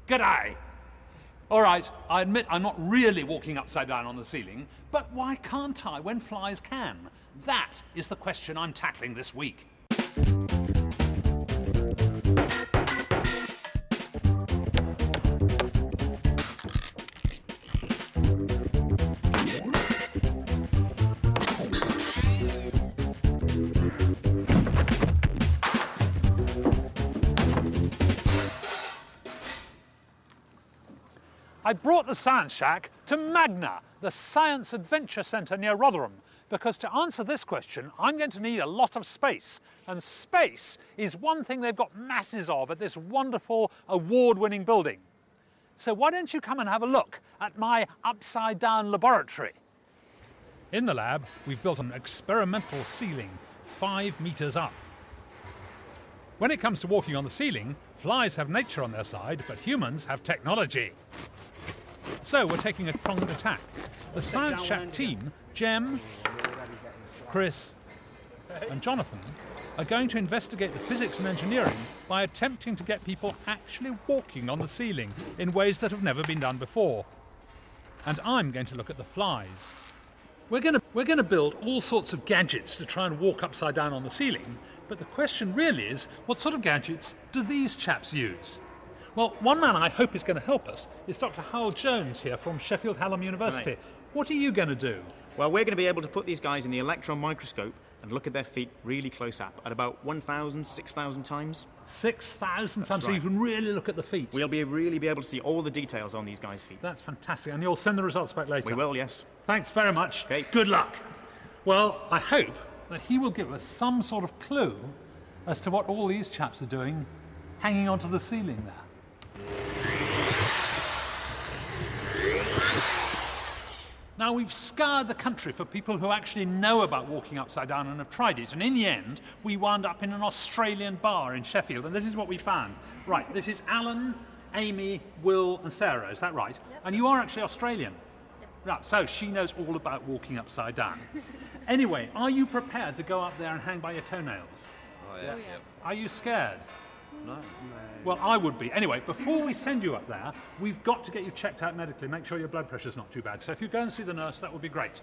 G'day! All right, I admit I'm not really walking upside down on the ceiling, but why can't I when flies can? That is the question I'm tackling this week. I brought the Science Shack to Magna, the Science Adventure Centre near Rotherham, because to answer this question, I'm going to need a lot of space. And space is one thing they've got masses of at this wonderful, award-winning building. So why don't you come and have a look at my upside-down laboratory? In the lab, we've built an experimental ceiling, 5 metres up. When it comes to walking on the ceiling, flies have nature on their side, but humans have technology. So we're taking a pronged attack. The Science Shack team, Jem, Chris and Jonathan, are going to investigate the physics and engineering by attempting to get people actually walking on the ceiling in ways that have never been done before. And I'm going to look at the flies. We're going to build all sorts of gadgets to try and walk upside down on the ceiling, but the question really is, what sort of gadgets do these chaps use? Well, one man I hope is going to help us is Dr. Hywel Jones here from Sheffield Hallam University. Right. What are you going to do? Well, we're going to be able to put these guys in the electron microscope and look at their feet really close up at about 1,000, 6,000 times. 6,000 times, right. so you can really look at the feet. We'll really be able to see all the details on these guys' feet. That's fantastic, and you'll send the results back later. We will, yes. Thanks very much. Okay. Good luck. Well, I hope that he will give us some sort of clue as to what all these chaps are doing hanging onto the ceiling there. Now, we've scoured the country for people who actually know about walking upside down and have tried it, and in the end, we wound up in an Australian bar in Sheffield, and this is what we found. Right, this is Alan, Amy, Will and Sarah, is that right? Yep. And you are actually Australian? Yep. Right, so she knows all about walking upside down. Anyway, are you prepared to go up there and hang by your toenails? Oh, yeah. Are you scared? No. Well, I would be. Anyway, before we send you up there, we've got to get you checked out medically, make sure your blood pressure's not too bad. So if you go and see the nurse, that would be great.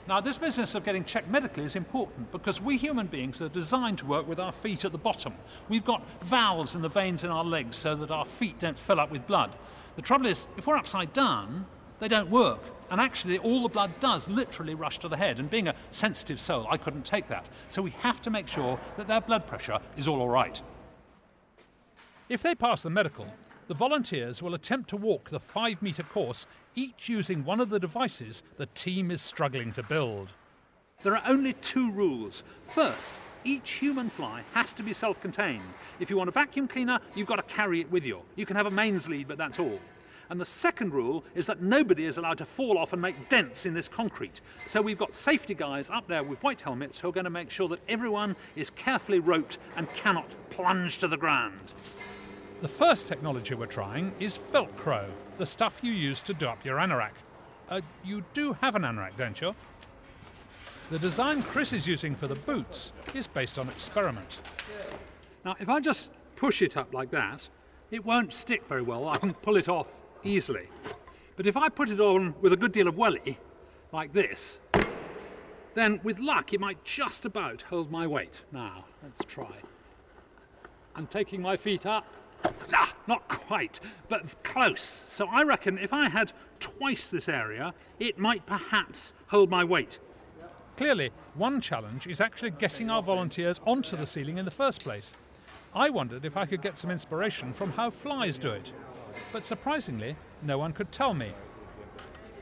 Now, this business of getting checked medically is important because we human beings are designed to work with our feet at the bottom. We've got valves in the veins in our legs so that our feet don't fill up with blood. The trouble is, if we're upside down, they don't work. And actually, all the blood does literally rush to the head. And being a sensitive soul, I couldn't take that. So we have to make sure that their blood pressure is all right. If they pass the medical, the volunteers will attempt to walk the 5-metre course, each using one of the devices the team is struggling to build. There are only 2 rules. First, each human fly has to be self-contained. If you want a vacuum cleaner, you've got to carry it with you. You can have a mains lead, but that's all. And the second rule is that nobody is allowed to fall off and make dents in this concrete. So we've got safety guys up there with white helmets who are going to make sure that everyone is carefully roped and cannot plunge to the ground. The first technology we're trying is Velcro, the stuff you use to do up your anorak. You do have an anorak, don't you? The design Chris is using for the boots is based on experiment. Now, if I just push it up like that, it won't stick very well. I can pull it off easily. But if I put it on with a good deal of welly, like this, then with luck it might just about hold my weight. Now, let's try. I'm taking my feet up. Not quite, but close. So I reckon if I had twice this area, it might perhaps hold my weight. Clearly, one challenge is actually getting our volunteers onto the ceiling in the first place. I wondered if I could get some inspiration from how flies do it. But surprisingly, no one could tell me.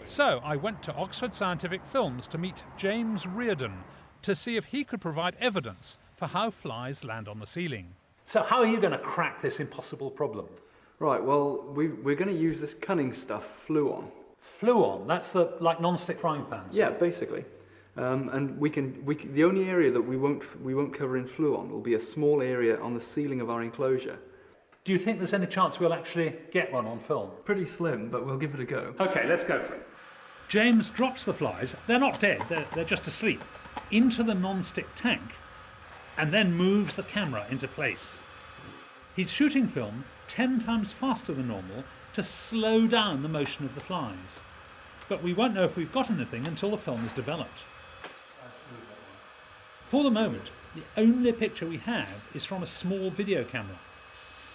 So I went to Oxford Scientific Films to meet James Reardon to see if he could provide evidence for how flies land on the ceiling. So how are you going to crack this impossible problem? Right, well, we're going to use this cunning stuff, Fluon. Fluon? That's the like non-stick frying pans? Yeah, basically. And we can. The only area that we won't cover in Fluon will be a small area on the ceiling of our enclosure. Do you think there's any chance we'll actually get one on film? Pretty slim, but we'll give it a go. Okay, let's go for it. James drops the flies, they're not dead, they're just asleep, into the non-stick tank, and then moves the camera into place. He's shooting film 10 times faster than normal to slow down the motion of the flies. But we won't know if we've got anything until the film is developed. For the moment, the only picture we have is from a small video camera.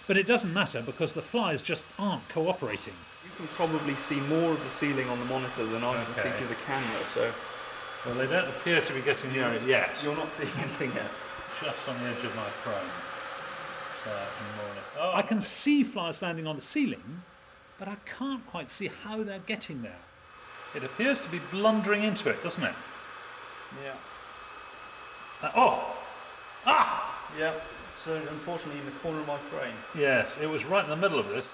But it doesn't matter because the flies just aren't cooperating. You can probably see more of the ceiling on the monitor than I can see through the camera, so... Well, they don't appear to be getting near it yet. You're not seeing anything yet. Just on the edge of my frame. So, more or less. Oh. I can see flies landing on the ceiling, but I can't quite see how they're getting there. It appears to be blundering into it, doesn't it? Yeah. Yeah, so unfortunately in the corner of my frame. Yes, it was right in the middle of this.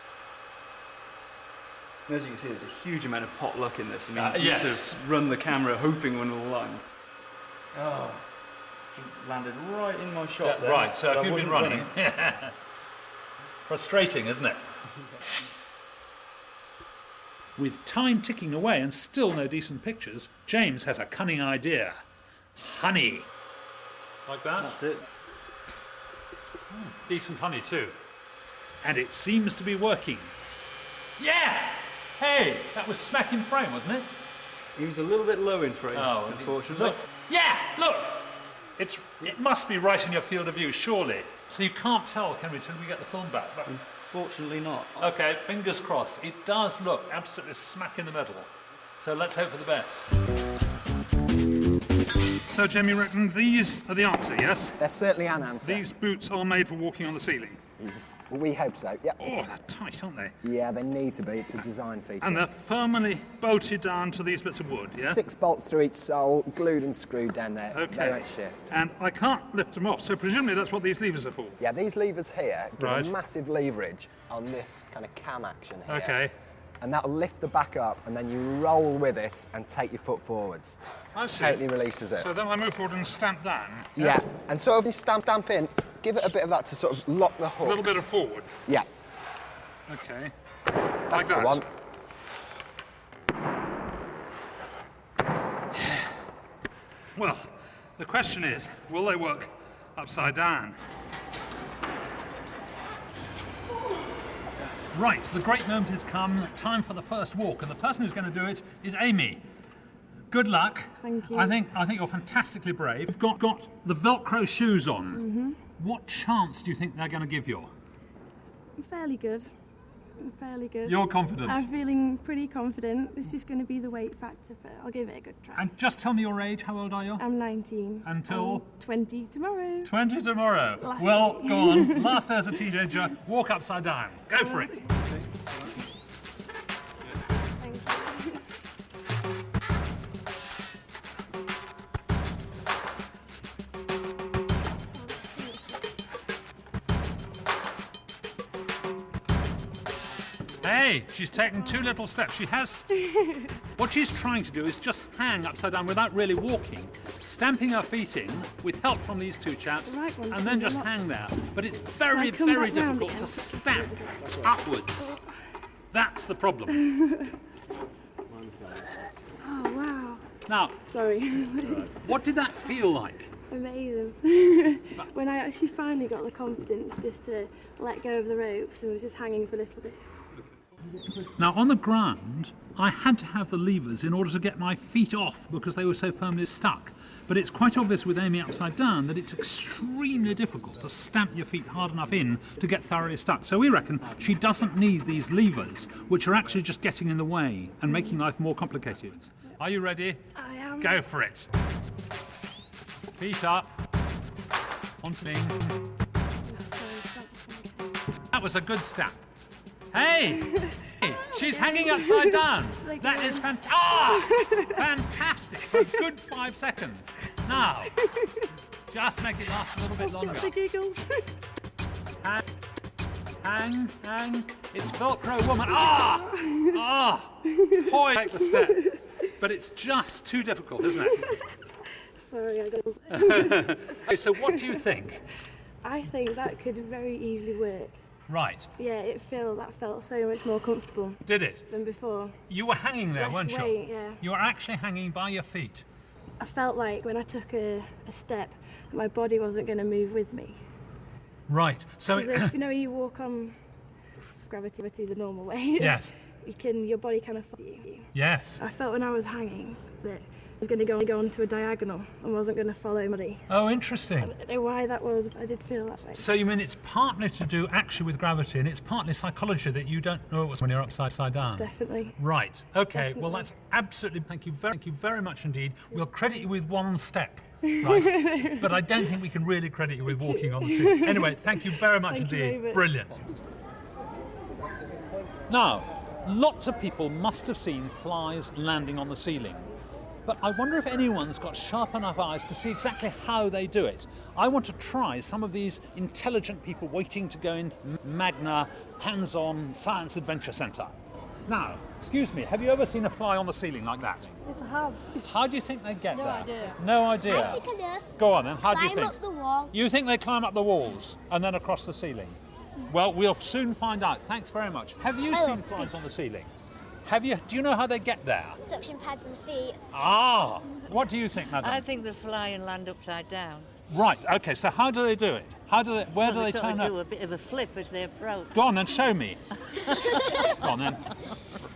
And as you can see, there's a huge amount of pot luck in this. I mean, you yes. just run the camera hoping one will land. Oh, landed right in my shot there. Right, so if you've been running. Frustrating, isn't it? With time ticking away and still no decent pictures, James has a cunning idea. Honey. Like that? That's it. Decent honey too. And it seems to be working. Yeah! Hey, that was smack in frame, wasn't it? He was a little bit low in frame, unfortunately. Look. Yeah, look! It must be right in your field of view, surely. So you can't tell, can we, till we get the film back? But unfortunately not. Okay, fingers crossed. It does look absolutely smack in the middle. So let's hope for the best. So, Jim, you reckon these are the answer, yes? They're certainly an answer. These boots are made for walking on the ceiling? Well, we hope so, yeah. Oh, they're tight, aren't they? Yeah, they need to be. It's a design feature. And they're firmly bolted down to these bits of wood, yeah? 6 bolts through each sole, glued and screwed down there. Okay. They won't shift. And I can't lift them off, so presumably that's what these levers are for? Yeah, these levers here give Right. a massive leverage on this kind of cam action here. Okay. And that'll lift the back up, and then you roll with it and take your foot forwards. I see. Totally releases it. So then I move forward and stamp down? Yeah, and so if you stamp in, give it a bit of that to sort of lock the hook. A little bit of forward? Yeah. Okay. That's like that? the one. Well, the question is, will they work upside down? Right, the great moment has come. Time for the first walk, and the person who's going to do it is Amy. Good luck. Thank you. I think you're fantastically brave. You've got the Velcro shoes on. Mm-hmm. What chance do you think they're going to give you? I'm fairly good. You're confident? I'm feeling pretty confident. It's just going to be the weight factor, but I'll give it a good try. And just tell me your age. How old are you? I'm 19. Until? I'm 20 tomorrow. 20 tomorrow. Last Well, day. go on. Last day as a teenager. Walk upside down. Go for it. Thank you. Hey, she's taken 2 little steps. She has... What she's trying to do is just hang upside down without really walking, stamping her feet in with help from these 2 chaps, The right one's and then just not- hang there. But it's very, come very back round difficult again? to stamp upwards. That's the problem. Oh, wow. Now, Sorry. what did that feel like? Amazing. When I actually finally got the confidence just to let go of the ropes and was just hanging for a little bit. Now, on the ground, I had to have the levers in order to get my feet off because they were so firmly stuck. But it's quite obvious with Amy upside down that it's extremely difficult to stamp your feet hard enough in to get thoroughly stuck. So we reckon she doesn't need these levers, which are actually just getting in the way and making life more complicated. Are you ready? I am. Go for it. Feet up. Onto me. That was a good stamp. Hey! She's hanging upside down. That is fantastic. For a good 5 seconds. Now, just make it last a little bit longer. The giggles. Hang. It's Velcro woman. Boy, take the step. But it's just too difficult, isn't it? Sorry, I got. Okay, so what do you think? I think that could very easily work. Right. Yeah, that felt so much more comfortable Did it? than before. You were hanging there, Less weren't you? weight, yeah. You were actually hanging by your feet. I felt like when I took a step, that my body wasn't going to move with me. Right. So Because if you walk on use gravity the normal way. Yes. Your body kind of follows you. Yes. I felt when I was hanging that I was going to go onto a diagonal and wasn't going to follow my body. Oh, interesting. I don't know why that was, but I did feel that way. So you mean it's partly to do actually with gravity, and it's partly psychology that you don't know what's when you're upside down? Definitely. Right. Okay. Definitely. Well, that's absolutely. Thank you very much indeed. We'll credit you with one step. Right. But I don't think we can really credit you with walking on the ceiling. Anyway, thank you very much Thank you indeed. very much. Brilliant. Now, lots of people must have seen flies landing on the ceiling. But I wonder if anyone's got sharp enough eyes to see exactly how they do it. I want to try some of these intelligent people waiting to go in Magna Hands-on Science Adventure Centre. Now, excuse me, have you ever seen a fly on the ceiling like that? Yes, I have. How do you think they get No there? idea. No idea? I think I do. Go on then, how do you Climb think? up the wall. You think they climb up the walls and then across the ceiling? Well, we'll soon find out. Thanks very much. Have you I seen love flies big- on the ceiling? Have you? Do you know how they get there? Suction pads and feet. Ah! What do you think, madam? I think they fly and land upside down. Right, okay, so how do they do it? Where do they sort turn of do up? a bit of a flip as they approach. Go on then, show me. Go on then.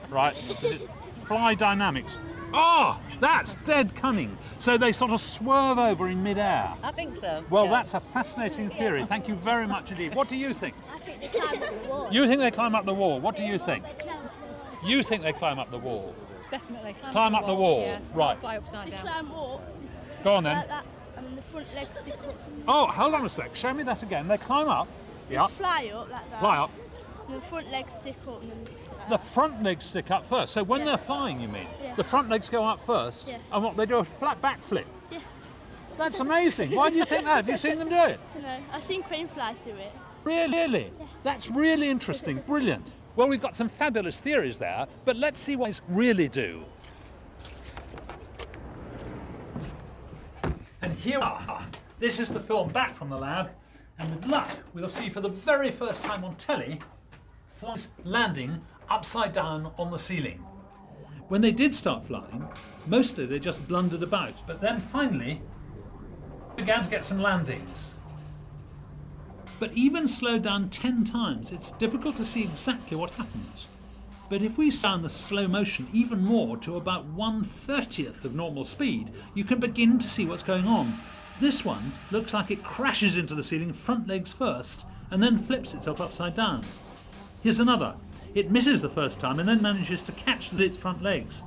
Right, is it fly dynamics? Oh, that's dead cunning. So they sort of swerve over in midair. I think so. Well, yeah. that's a fascinating theory. Thank you very much indeed. What do you think? I think they climb up the wall. You think they climb up the wall. What do you think? They climb up the wall. You think they climb up the wall. Definitely. Climb up the wall, Yeah, right. Fly upside They down. climb up Go on then. like that, and the front legs stick up. Oh, hold on a sec. Show me that again. They climb up. Yeah. Fly up like that. Fly up. And the front legs stick up. And then The front legs stick up first. So when Yeah. they're flying, you mean? Yeah. The front legs go up first, Yeah. and what they do a flat back flip. Yeah. That's amazing. Why do you think that? Have you seen them do it? You know, I've seen crane flies do it. Really? That's really interesting. Brilliant. Well, we've got some fabulous theories there, but let's see what these really do. And here we are. This is the film back from the lab, and with luck, we'll see for the very first time on telly flies landing upside down on the ceiling. When they did start flying, mostly they just blundered about, but then finally began to get some landings. But even slowed down 10 times, it's difficult to see exactly what happens. But if we sound the slow motion even more to about 1/30th of normal speed, you can begin to see what's going on. This one looks like it crashes into the ceiling front legs first and then flips itself upside down. Here's another. It misses the first time and then manages to catch with its front legs.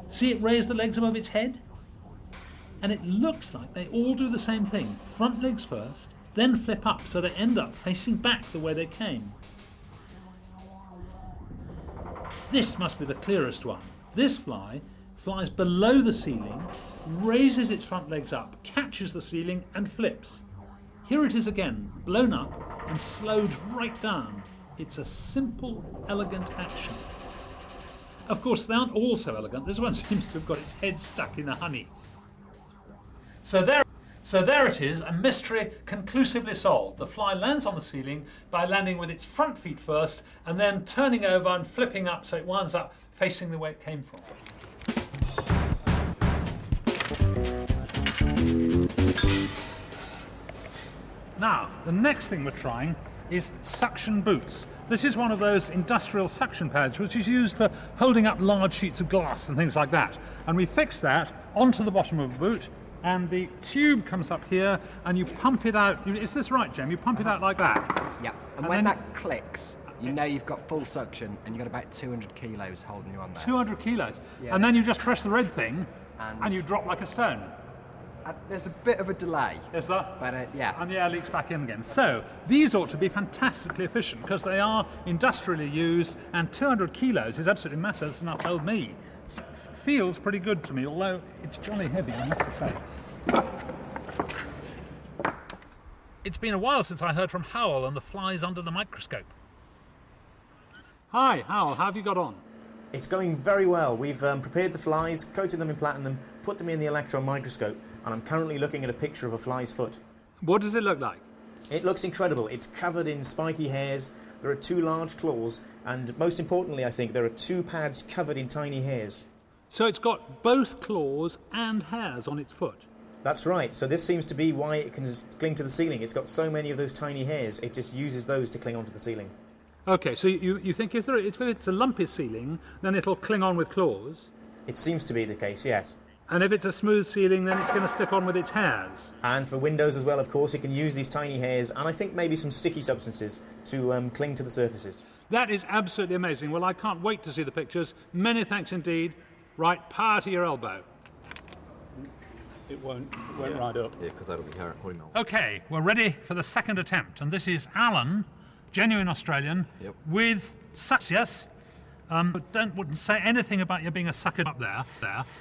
See it raise the legs above its head? And it looks like they all do the same thing. Front legs first, then flip up so they end up facing back the way they came. This must be the clearest one. This fly flies below the ceiling, raises its front legs up, catches the ceiling and flips. Here it is again, blown up and slowed right down. It's a simple, elegant action. Of course, they aren't all so elegant. This one seems to have got its head stuck in the honey. So there it is, a mystery conclusively solved. The fly lands on the ceiling by landing with its front feet first and then turning over and flipping up so it winds up facing the way it came from. Now, the next thing we're trying is suction boots. This is one of those industrial suction pads which is used for holding up large sheets of glass and things like that. And we fix that onto the bottom of a boot, and the tube comes up here and you pump it out. Is this right, Jem? You pump it out like that? Yeah, and And when then- that clicks, you know you've got full suction and you've got about 200 kilos holding you on there. 200 kilos. Yeah. And then you just press the red thing And- and you drop like a stone. There's a bit of a delay, Is there? but yeah. And the air leaks back in again. So these ought to be fantastically efficient because they are industrially used, and 200 kilos is absolutely massive. That's enough to hold me. So it feels pretty good to me, although it's jolly heavy, I have to say. It's been a while since I heard from Hywel and the flies under the microscope. Hi, Hywel, how have you got on? It's going very well. We've prepared the flies, coated them in platinum, put them in the electron microscope, and I'm currently looking at a picture of a fly's foot. What does it look like? It looks incredible. It's covered in spiky hairs. There are 2 large claws, and most importantly, I think, there are 2 pads covered in tiny hairs. So it's got both claws and hairs on its foot. That's right. So this seems to be why it can cling to the ceiling. It's got so many of those tiny hairs, it just uses those to cling onto the ceiling. Okay, so you think if it's a lumpy ceiling, then it'll cling on with claws, It seems to be the case, yes. and if it's a smooth ceiling, then it's going to stick on with its hairs. And for windows as well, of course, it can use these tiny hairs and I think maybe some sticky substances to cling to the surfaces. That is absolutely amazing. Well, I can't wait to see the pictures. Many thanks indeed. Right, power to your elbow. It won't ride up. Yeah, because that'll be holding on. Okay, we're ready for the second attempt, and this is Alan, genuine Australian, with success. But wouldn't say anything about you being a sucker up there.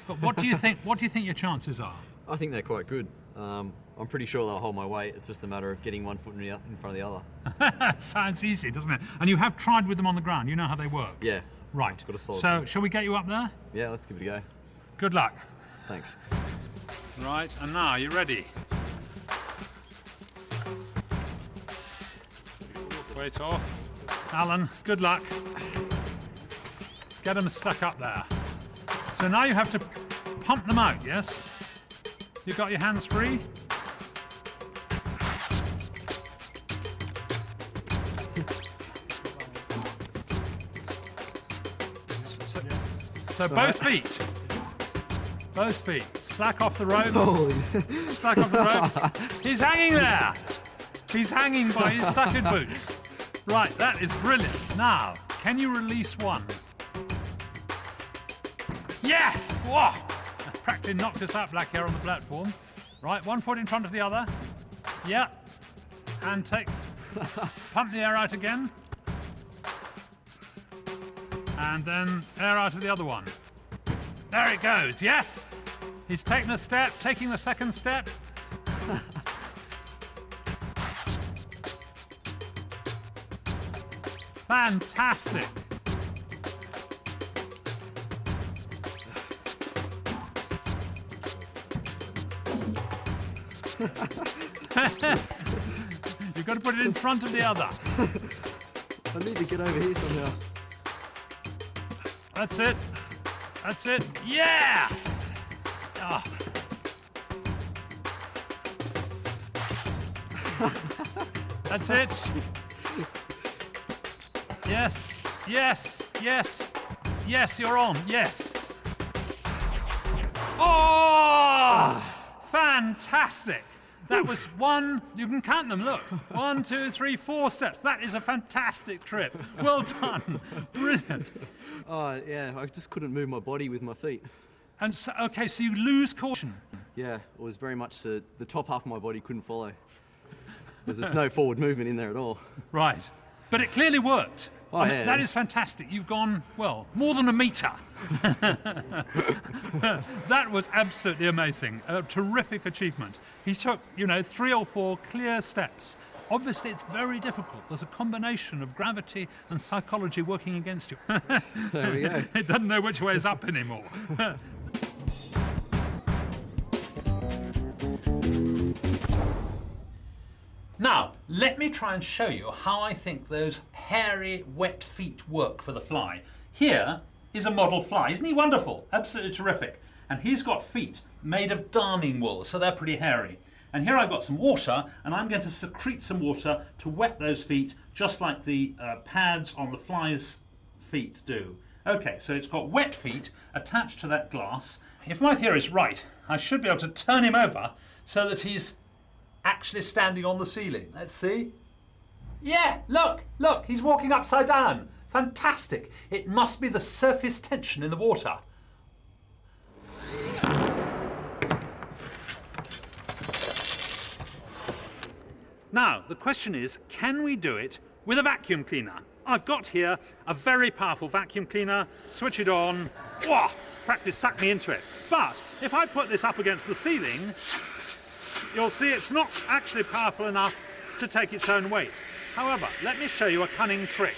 But what do you think? What do you think your chances are? I think they're quite good. I'm pretty sure they'll hold my weight. It's just a matter of getting one foot in front of the other. Sounds easy, doesn't it? And you have tried with them on the ground. You know how they work. Yeah. Right. Got a solid So, grip. shall we get you up there? Yeah, let's give it a go. Good luck. Thanks. Right, and now, you ready? Weight off. Alan, good luck. Get them stuck up there. So now you have to pump them out, yes? You got your hands free? So both feet. Slack off the ropes. Slack off the ropes. He's hanging there. He's hanging by his suckered boots. Right, that is brilliant. Now, can you release one? Yeah! Whoa! Practically knocked us out back here on the platform. Right, one foot in front of the other. Yeah. And pump the air out again. And then air out of the other one. There it goes, yes! He's taking a step, taking the second step. Fantastic! You've got to put it in front of the other. I need to get over here somehow. That's it. That's it. Yeah! Oh. That's it. Yes, yes, yes. Yes, you're on. Yes. Oh! Fantastic. That was one, you can count them, look. 1, 2, 3, 4 steps. That is a fantastic trip. Well done. Brilliant. Oh, yeah, I just couldn't move my body with my feet. And so, okay, so you lose caution. Yeah, it was very much the top half of my body couldn't follow. There's no forward movement in there at all. Right. But it clearly worked. Oh, yeah. That is fantastic. You've gone, well, more than a metre. That was absolutely amazing. A terrific achievement. He took, 3 or 4 clear steps. Obviously, it's very difficult. There's a combination of gravity and psychology working against you. There we go. It doesn't know which way is up anymore. Now, let me try and show you how I think those hairy, wet feet work for the fly. Here is a model fly. Isn't he wonderful? Absolutely terrific. And he's got feet made of darning wool, so they're pretty hairy. And here I've got some water, and I'm going to secrete some water to wet those feet, just like the pads on the fly's feet do. Okay, so it's got wet feet attached to that glass. If my theory is right, I should be able to turn him over so that he's actually standing on the ceiling. Let's see. Yeah, look, he's walking upside down. Fantastic. It must be the surface tension in the water. Now, the question is, can we do it with a vacuum cleaner? I've got here a very powerful vacuum cleaner. Switch it on. Whoa, practically sucked me into it. But if I put this up against the ceiling, you'll see it's not actually powerful enough to take its own weight. However, let me show you a cunning trick.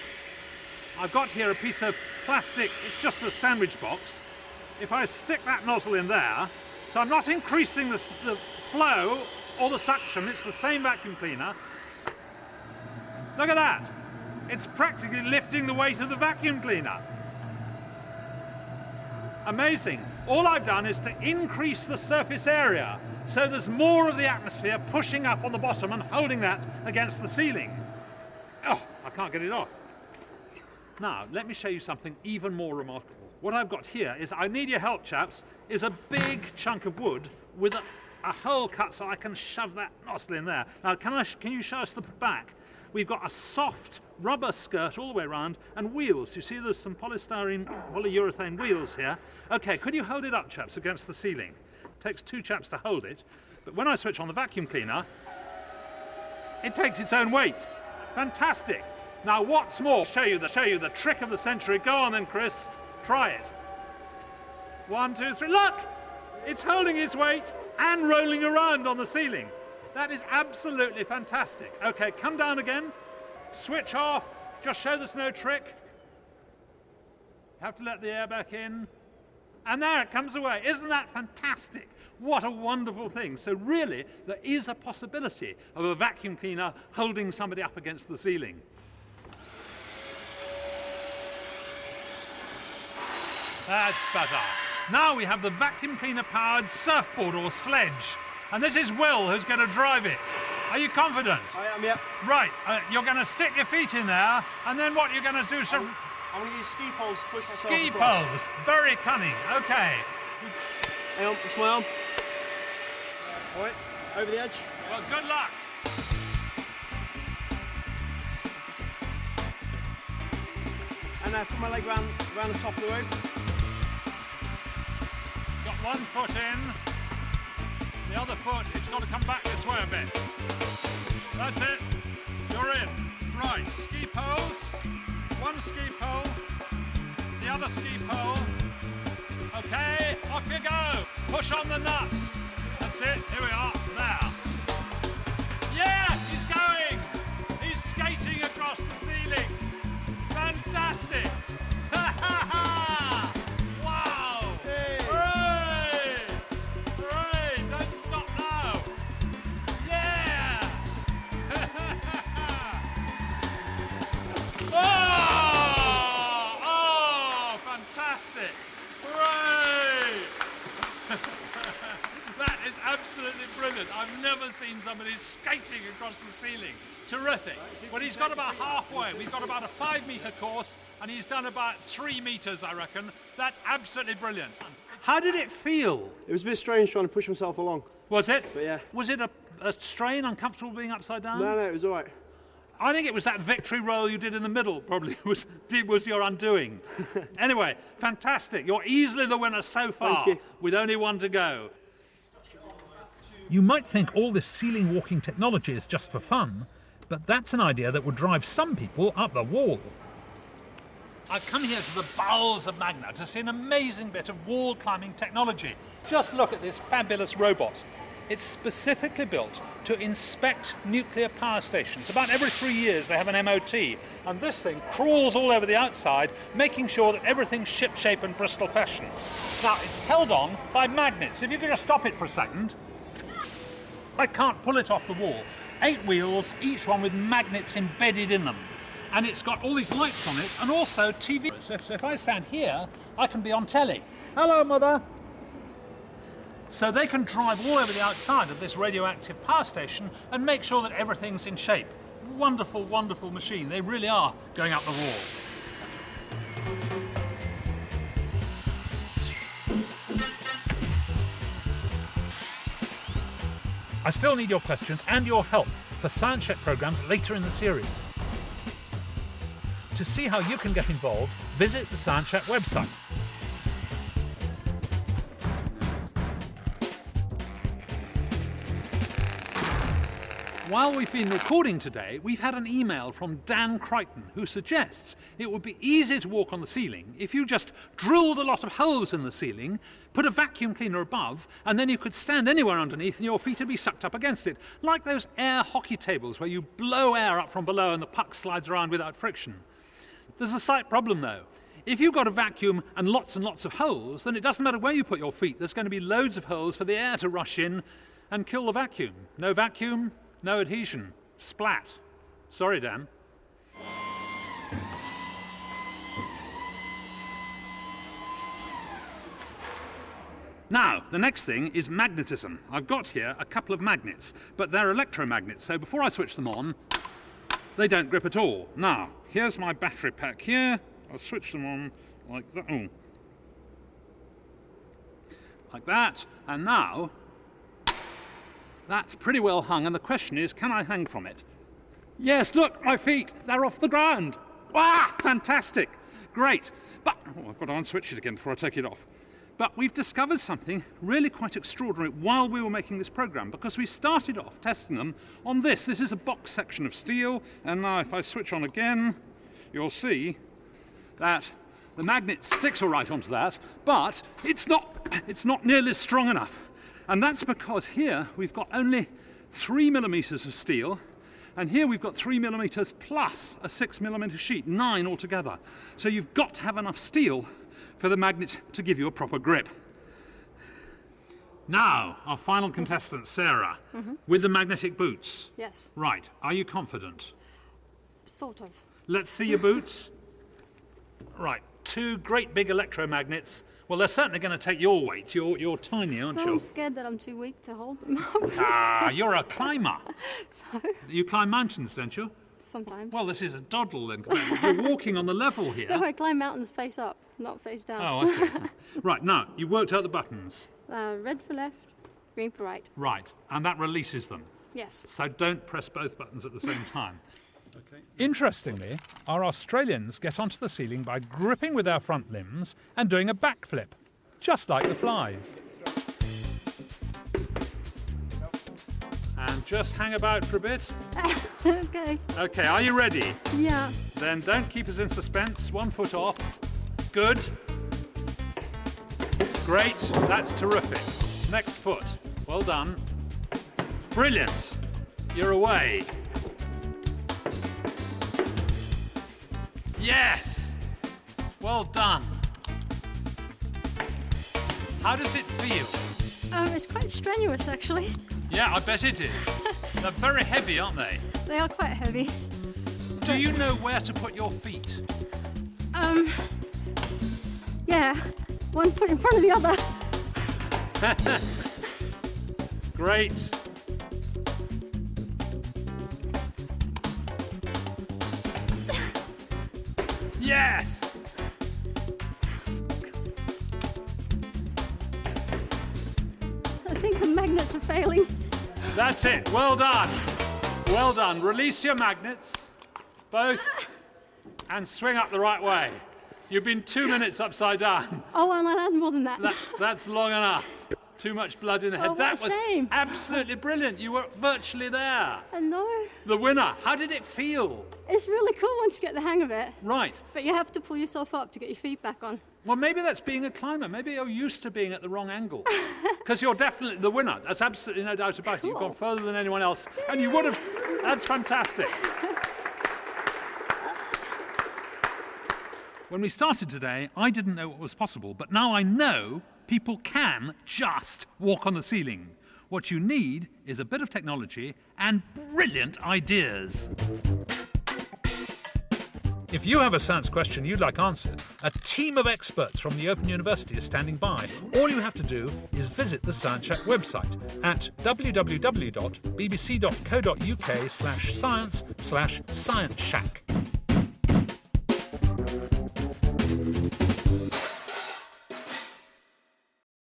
I've got here a piece of plastic, it's just a sandwich box. If I stick that nozzle in there, so I'm not increasing the flow or the suction, it's the same vacuum cleaner. Look at that. It's practically lifting the weight of the vacuum cleaner. Amazing. All I've done is to increase the surface area, so there's more of the atmosphere pushing up on the bottom and holding that against the ceiling. Oh, I can't get it off. Now, let me show you something even more remarkable. What I've got here is, I need your help, chaps, is a big chunk of wood with a hole cut so I can shove that nozzle in there. Now, can you show us the back? We've got a soft rubber skirt all the way around and wheels. You see there's some polyurethane wheels here. Okay, could you hold it up, chaps, against the ceiling? It takes 2 chaps to hold it, but when I switch on the vacuum cleaner, it takes its own weight. Fantastic. Now, what's more, show you the trick of the century. Go on then, Chris. Try it. 1, 2, 3. Look! It's holding its weight and rolling around on the ceiling. That is absolutely fantastic. Okay, come down again. Switch off. Just show the snow trick. Have to let the air back in. And there it comes away. Isn't that fantastic? What a wonderful thing. So really, there is a possibility of a vacuum cleaner holding somebody up against the ceiling. That's better. Now we have the vacuum cleaner powered surfboard or sledge. And this is Will who's going to drive it. Are you confident? I am, yeah. Right, you're going to stick your feet in there, and then what you're going to do... I'm going to use ski poles to push myself ski across. poles, very cunning, okay. Hang on, it's my arm. All right, over the edge. Well, good luck. And now put my leg round the top of the rope. Got 1 foot in. The other foot, it's got to come back this way a bit. That's it. You're in. Right, ski poles. 1 ski pole. The other ski pole. Okay, off you go. Push on the nuts. That's it. Here we are. There. Yes, he's going. He's skating across the ceiling. Fantastic. Ha ha ha. Wow. Hey. Hooray. Hooray. Don't stop now. Yeah. Oh, fantastic. Hooray. That is absolutely brilliant. I've never seen somebody skating across the ceiling. Terrific. Well, he's got about halfway. We've got about a 5-metre course, and he's done about 3 metres, I reckon. That's absolutely brilliant. How did it feel? It was a bit strange trying to push myself along. Was it? But yeah. Was it a strain, uncomfortable being upside down? No, it was all right. I think it was that victory roll you did in the middle, probably, was your undoing. Anyway, fantastic. You're easily the winner so far, Thank you. with only 1 to go. You might think all this ceiling walking technology is just for fun, but that's an idea that would drive some people up the wall. I've come here to the bowels of Magna to see an amazing bit of wall climbing technology. Just look at this fabulous robot. It's specifically built to inspect nuclear power stations. About every 3 years they have an MOT, and this thing crawls all over the outside, making sure that everything's shipshape and Bristol fashion. Now, it's held on by magnets. If you could just stop it for a second. I can't pull it off the wall. 8 wheels, each one with magnets embedded in them. And it's got all these lights on it, and also TV. So if I stand here, I can be on telly. Hello, Mother. So they can drive all over the outside of this radioactive power station and make sure that everything's in shape. Wonderful, wonderful machine. They really are going up the wall. I still need your questions and your help for Science Check programmes later in the series. To see how you can get involved, visit the Science Check website. While we've been recording today, we've had an email from Dan Crichton, who suggests it would be easier to walk on the ceiling if you just drilled a lot of holes in the ceiling, put a vacuum cleaner above, and then you could stand anywhere underneath and your feet would be sucked up against it, like those air hockey tables where you blow air up from below and the puck slides around without friction. There's a slight problem though. If you've got a vacuum and lots of holes, then it doesn't matter where you put your feet, there's going to be loads of holes for the air to rush in and kill the vacuum. No vacuum, no adhesion. Splat. Sorry, Dan. Now, the next thing is magnetism. I've got here a couple of magnets, but they're electromagnets, so before I switch them on, they don't grip at all. Now, here's my battery pack here. I'll switch them on like that. Oh. Like that. And now, that's pretty well hung. And the question is, can I hang from it? Yes, look, my feet, they're off the ground. Ah, fantastic. Great. But, I've got to unswitch it again before I take it off. But we've discovered something really quite extraordinary while we were making this programme, because we started off testing them on this. This is a box section of steel, and now if I switch on again, you'll see that the magnet sticks all right onto that, but it's not nearly strong enough. And that's because here we've got only 3 millimetres of steel, and here we've got 3 millimetres plus a 6 millimetre sheet, 9 altogether. So you've got to have enough steel for the magnet to give you a proper grip. Now, our final contestant, Sarah, with the magnetic boots. Yes. Right, are you confident? Sort of. Let's see your boots. Right, 2 great big electromagnets. Well, they're certainly going to take your weight. You're tiny, aren't you? I'm scared that I'm too weak to hold them up. Ah, you're a climber. So? You climb mountains, don't you? Sometimes. Well, this is a doddle then. You're walking on the level here. No, I climb mountains face up, not face down. Oh, I see. Right, now, you worked out the buttons. Red for left, green for right. Right, and that releases them. Yes. So don't press both buttons at the same time. Okay. Interestingly, our Australians get onto the ceiling by gripping with their front limbs and doing a backflip, just like the flies. And just hang about for a bit. Okay. Okay, are you ready? Yeah. Then don't keep us in suspense. 1 foot off. Good. Great, that's terrific. Next foot. Well done. Brilliant. You're away. Yes! Well done. How does it feel? It's quite strenuous, actually. Yeah, I bet it is. They're very heavy, aren't they? They are quite heavy. Do you know where to put your feet? Yeah. One foot in front of the other. Great. Yes! I think the magnets are failing. That's it. Well done. Well done. Release your magnets, both, and swing up the right way. You've been 2 minutes upside down. Oh, and I had more than that. That's long enough. Too much blood in the head. Oh, That what a was shame. absolutely brilliant. You were virtually there. I know. The winner. How did it feel? It's really cool once you get the hang of it. Right. But you have to pull yourself up to get your feet back on. Well, maybe that's being a climber. Maybe you're used to being at the wrong angle. Because you're definitely the winner. That's absolutely no doubt about it. You've gone further than anyone else. And you would have. That's fantastic. When we started today, I didn't know what was possible. But now I know people can just walk on the ceiling. What you need is a bit of technology and brilliant ideas. If you have a science question you'd like answered, a team of experts from the Open University is standing by. All you have to do is visit the Science Shack website at www.bbc.co.uk/science/scienceshack.